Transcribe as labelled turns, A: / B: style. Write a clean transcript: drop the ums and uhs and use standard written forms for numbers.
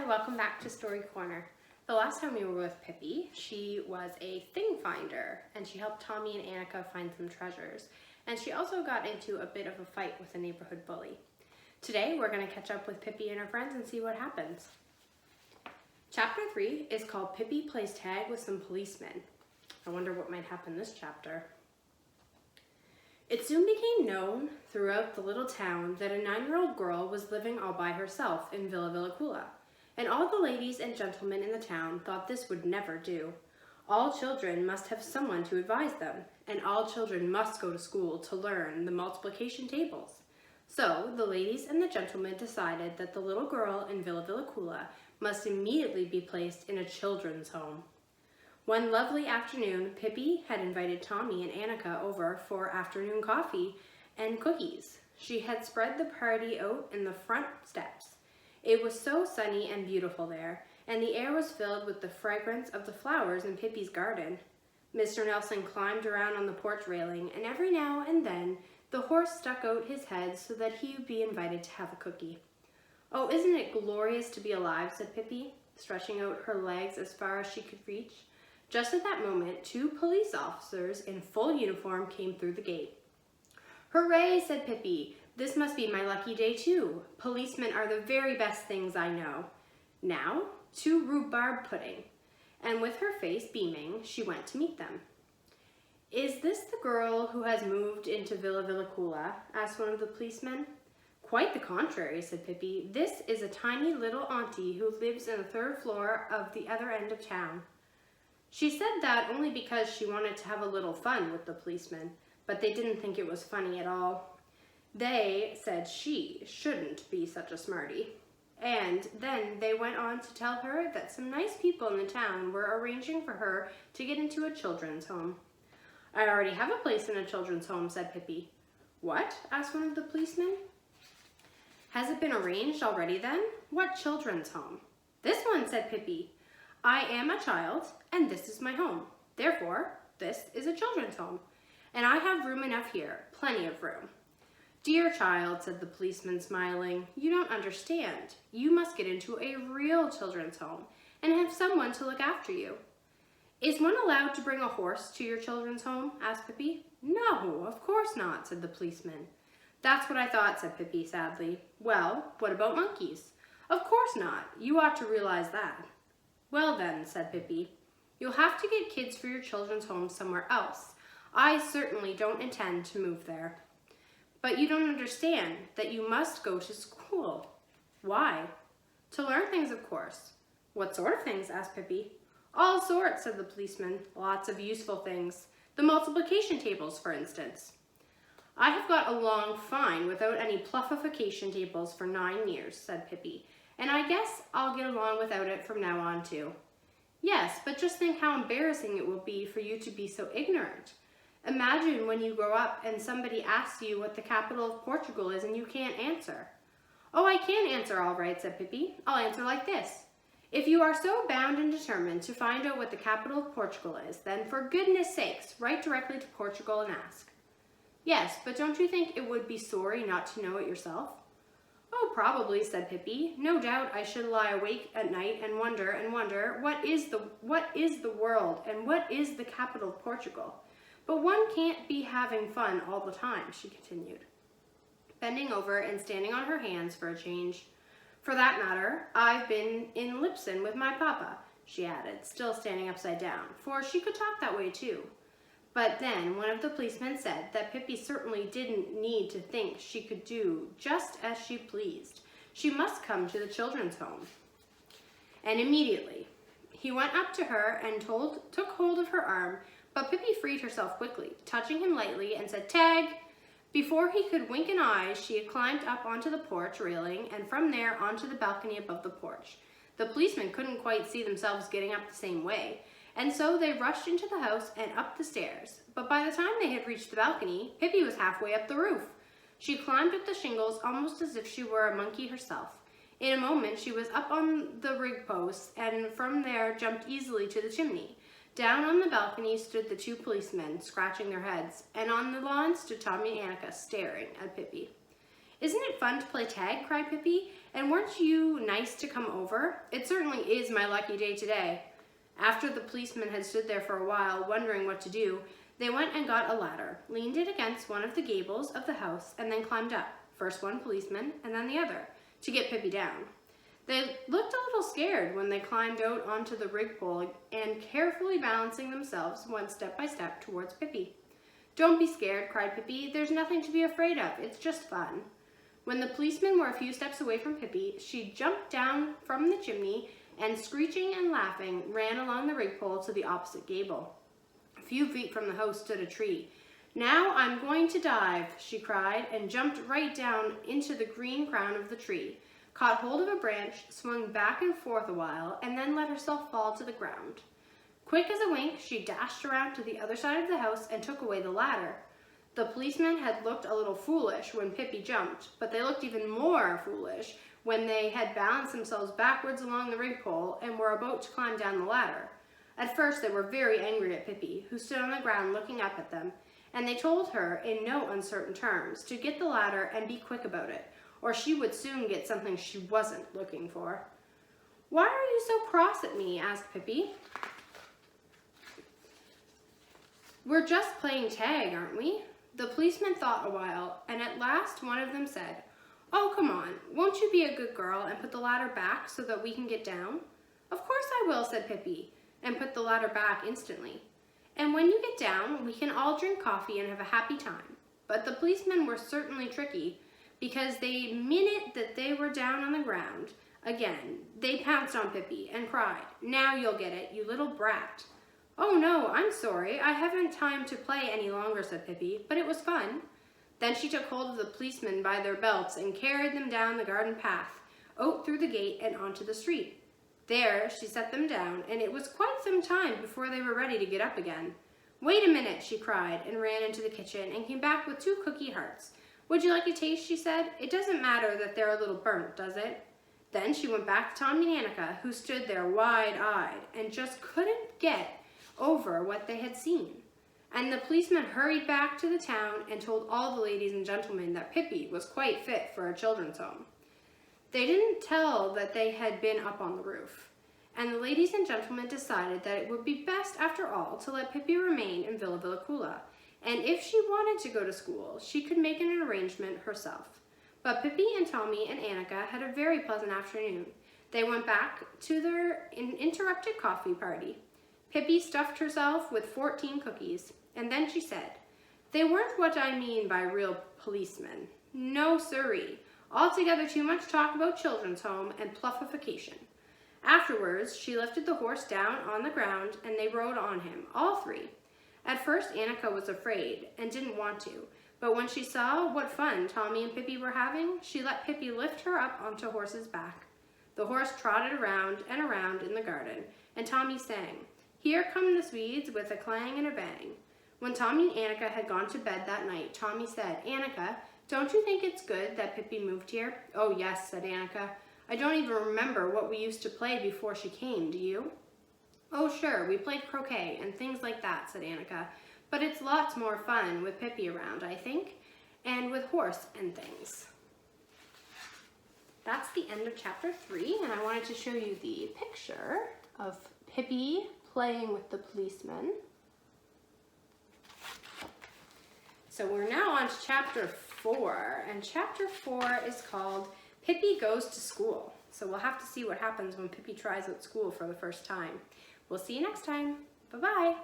A: welcome back to Story Corner. The last time we were with Pippi, she was a thing finder and she helped Tommy and Annika find some treasures. And she also got into a bit of a fight with a neighborhood bully. Today we're going to catch up with Pippi and her friends and see what happens. Chapter 3 is called Pippi Plays Tag with Some Policemen. I wonder what might happen this chapter. It soon became known throughout the little town that a 9-year-old girl was living all by herself in Villa Villacula, and all the ladies and gentlemen in the town thought this would never do. All children must have someone to advise them, and all children must go to school to learn the multiplication tables. So the ladies and the gentlemen decided that the little girl in Villa Villacula must immediately be placed in a children's home. One lovely afternoon, Pippi had invited Tommy and Annika over for afternoon coffee and cookies. She had spread the party out in the front steps. It was so sunny and beautiful there, and the air was filled with the fragrance of the flowers in Pippi's garden. Mr. Nelson climbed around on the porch railing, and every now and then the horse stuck out his head so that he would be invited to have a cookie. "Oh, isn't it glorious to be alive?" said Pippi, stretching out her legs as far as she could reach. Just at that moment, 2 police officers in full uniform came through the gate. "Hooray," said Pippi. "This must be my lucky day too. Policemen are the very best things I know. Now, to rhubarb pudding." And with her face beaming, she went to meet them. "Is this the girl who has moved into Villa Villacula?" asked one of the policemen. "Quite the contrary," said Pippi. "This is a tiny little auntie who lives in the 3rd floor of the other end of town." She said that only because she wanted to have a little fun with the policemen, but they didn't think it was funny at all. They said she shouldn't be such a smarty. And then they went on to tell her that some nice people in the town were arranging for her to get into a children's home. "I already have a place in a children's home," said Pippi. "What?" asked one of the policemen. "Has it been arranged already then? What children's home?" "This one," said Pippi. "I am a child, and this is my home. Therefore, this is a children's home. And I have room enough here, plenty of room." "Dear child," said the policeman, smiling, "you don't understand. You must get into a real children's home and have someone to look after you." "Is one allowed to bring a horse to your children's home?" asked Pippi. "No, of course not," said the policeman. "That's what I thought," said Pippi sadly. "Well, what about monkeys?" "Of course not. You ought to realize that." "Well then," said Pippi, "you'll have to get kids for your children's home somewhere else. I certainly don't intend to move there." "But you don't understand that you must go to school." "Why?" "To learn things, of course." "What sort of things?" asked Pippi. "All sorts," said the policeman. "Lots of useful things. The multiplication tables, for instance." "I have got along fine without any pluffification tables for 9 years," said Pippi, "and I guess I'll get along without it from now on too." "Yes, but just think how embarrassing it will be for you to be so ignorant. Imagine when you grow up and somebody asks you what the capital of Portugal is and you can't answer." "Oh, I can answer all right," said Pippi. "I'll answer like this. If you are so bound and determined to find out what the capital of Portugal is, then for goodness sakes, write directly to Portugal and ask." "Yes, but don't you think it would be sorry not to know it yourself?" "Oh, probably," said Pippi. "No doubt I should lie awake at night and wonder, what is the world and what is the capital of Portugal? But one can't be having fun all the time," she continued, bending over and standing on her hands for a change. "For that matter, I've been in Lipson with my papa," she added, still standing upside down, for she could talk that way too. But then one of the policemen said that Pippi certainly didn't need to think she could do just as she pleased. She must come to the children's home. And immediately he went up to her and took hold of her arm, but Pippi freed herself quickly, touching him lightly, and said, "Tag!" Before he could wink an eye, she had climbed up onto the porch railing and from there onto the balcony above the porch. The policemen couldn't quite see themselves getting up the same way, and so they rushed into the house and up the stairs. But by the time they had reached the balcony, Pippi was halfway up the roof. She climbed up the shingles almost as if she were a monkey herself. In a moment she was up on the rig posts and from there jumped easily to the chimney. Down on the balcony stood the 2 policemen, scratching their heads, and on the lawn stood Tommy and Annika, staring at Pippi. "Isn't it fun to play tag?" cried Pippi, And weren't you nice to come over? It certainly is my lucky day today." After the policeman had stood there for a while, wondering what to do, they went and got a ladder, leaned it against one of the gables of the house, and then climbed up, first one policeman and then the other, to get Pippi down. They looked a little scared when they climbed out onto the rig pole and carefully balancing themselves went step by step towards Pippi. "Don't be scared," cried Pippi. "There's nothing to be afraid of. It's just fun." When the policemen were a few steps away from Pippi, she jumped down from the chimney and, screeching and laughing, ran along the rig pole to the opposite gable. A few feet from the house stood a tree. "Now I'm going to dive," she cried, and jumped right down into the green crown of the tree, caught hold of a branch, swung back and forth a while, and then let herself fall to the ground. Quick as a wink, she dashed around to the other side of the house and took away the ladder. The policemen had looked a little foolish when Pippi jumped, but they looked even more foolish when they had balanced themselves backwards along the rig pole and were about to climb down the ladder. At first they were very angry at Pippi, who stood on the ground looking up at them, and they told her in no uncertain terms to get the ladder and be quick about it, or she would soon get something she wasn't looking for. "Why are you so cross at me?" asked Pippi. "We're just playing tag, aren't we?" The policeman thought a while, and at last one of them said, "Oh, come on, won't you be a good girl and put the ladder back so that we can get down?" "Of course I will," said Pippi, and put the ladder back instantly. "And when you get down, we can all drink coffee and have a happy time." But the policemen were certainly tricky, because the minute that they were down on the ground again, they pounced on Pippi and cried, "Now you'll get it, you little brat." "Oh no, I'm sorry, I haven't time to play any longer," said Pippi, "but it was fun." Then she took hold of the policemen by their belts and carried them down the garden path, out through the gate and onto the street. There she set them down, and it was quite some time before they were ready to get up again. "Wait a minute," she cried, and ran into the kitchen and came back with 2 cookie hearts. "Would you like a taste?" she said. "It doesn't matter that they're a little burnt, does it?" Then she went back to Tommy and Annika, who stood there wide-eyed and just couldn't get over what they had seen. And the policeman hurried back to the town and told all the ladies and gentlemen that Pippi was quite fit for a children's home. They didn't tell that they had been up on the roof, and the ladies and gentlemen decided that it would be best after all to let Pippi remain in Villa Villacula, and if she wanted to go to school, she could make an arrangement herself. But Pippi and Tommy and Annika had a very pleasant afternoon. They went back to their interrupted coffee party. Pippi stuffed herself with 14 cookies, and then she said, "They weren't what I mean by real policemen. No siree. Altogether too much talk about children's home and pluffification." Afterwards, she lifted the horse down on the ground, and they rode on him, all 3. At first, Annika was afraid and didn't want to, but when she saw what fun Tommy and Pippi were having, she let Pippi lift her up onto horse's back. The horse trotted around and around in the garden, and Tommy sang, "Here come the Swedes with a clang and a bang." When Tommy and Annika had gone to bed that night, Tommy said, "Annika, don't you think it's good that Pippi moved here?" "Oh yes," said Annika. "I don't even remember what we used to play before she came, do you?" "Oh sure, we played croquet and things like that," said Annika. "But it's lots more fun with Pippi around, I think, and with horse and things." That's the end of chapter 3, and I wanted to show you the picture of Pippi playing with the policeman. So we're now on to chapter 4, and chapter 4 is called Pippi Goes to School. So we'll have to see what happens when Pippi tries out school for the first time. We'll see you next time. Bye-bye.